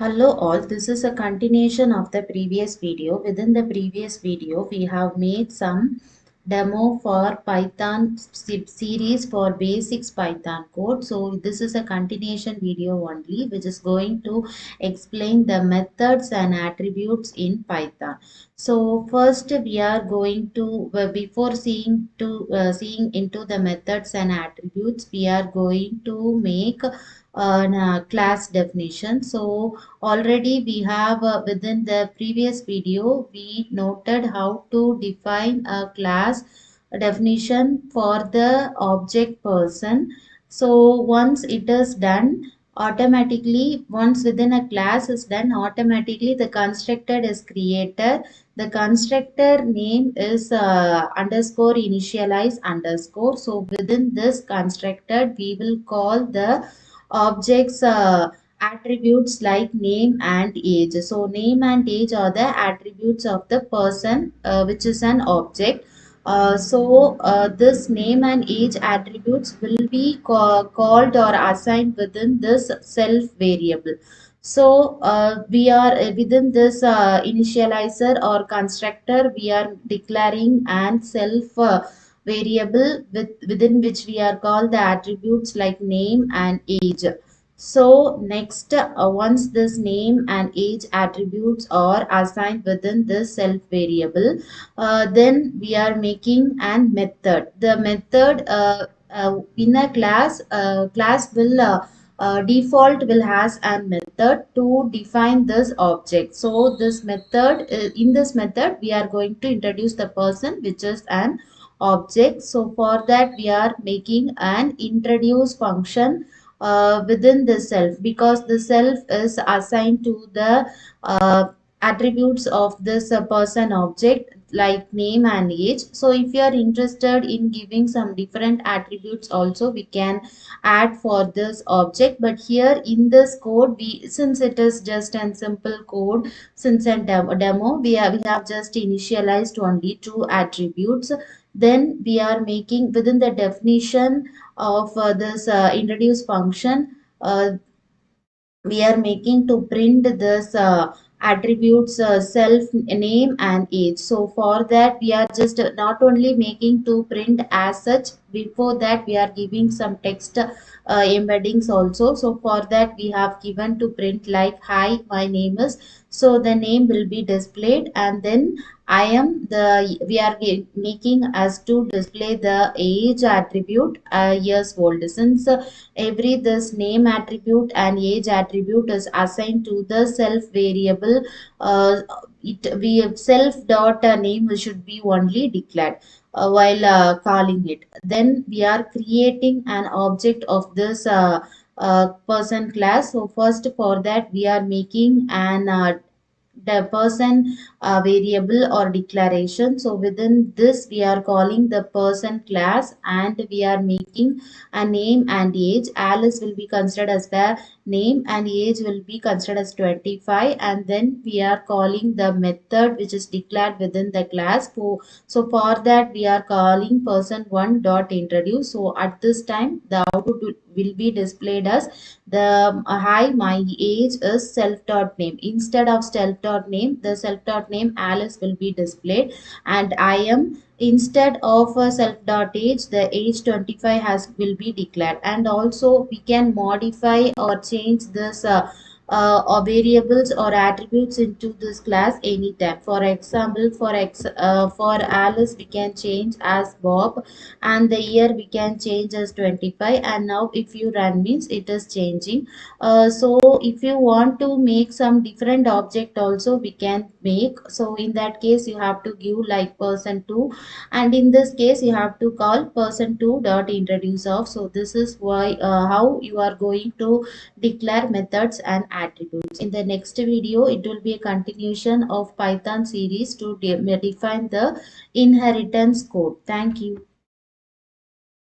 Hello all, this is a continuation of the previous video. Within the previous video, we have made some demo for Python series for basics Python code. So this is a continuation video only, which is going to explain the methods and attributes in Python. So first we are going to, before seeing into the methods and attributes, we are going to make class definition. So already we have within the previous video we noted how to define a class definition for the object person. So once it is done, automatically once within a class is done, automatically the constructor is created. The constructor name is underscore initialize underscore. So within this constructor we will call the objects attributes like name and age. So name and age are the attributes of the person, which is an object. This name and age attributes will be called or assigned within this self variable. So we are within this initializer or constructor, we are declaring an self variable within which we are called the attributes like name and age. So next, once this name and age attributes are assigned within this self variable, then we are making an method. The method in a class will default will has a method to define this object. So this method, in this method, we are going to introduce the person, which is an object. So for that, we are making an introduce function within the self, because the self is assigned to the attributes of this person object like name and age. So if you are interested in giving some different attributes also, we can add for this object. But here in this code, we, since it is just a simple code, since a demo, we have just initialized only two attributes. Then we are making within the definition of this introduce function, we are making to print this attributes self name and age. So for that we are just not only making to print as such, before that we are giving some text embeddings also. So for that we have given to print like hi, my name is, so the name will be displayed, and then I am the, we are making as to display the age attribute years old. Since every this name attribute and age attribute is assigned to the self variable, it we self dot name should be only declared while calling it. Then we are creating an object of this person class. So first for that we are making an the person variable or declaration. So within this we are calling the person class, and we are making a name and age. Alice will be considered as the name and age will be considered as 25, and then we are calling the method which is declared within the class. So for that we are calling person1 dot introduce. So at this time the output will be displayed as the hi, my age is self dot name. Instead of self dot name, the self dot name Alice will be displayed, and I am, instead of self dot age, the age 25 has will be declared. And also we can modify or change this or variables or attributes into this class anytime. For example, for Alice we can change as Bob, and the year we can change as 25, and now if you run means it is changing. So if you want to make some different object also, we can make. So in that case you have to give like person2, and in this case you have to call person2 dot introduce of. So this is why how you are going to declare methods and attributes. In the next video it will be a continuation of Python series to define the inheritance code. Thank you.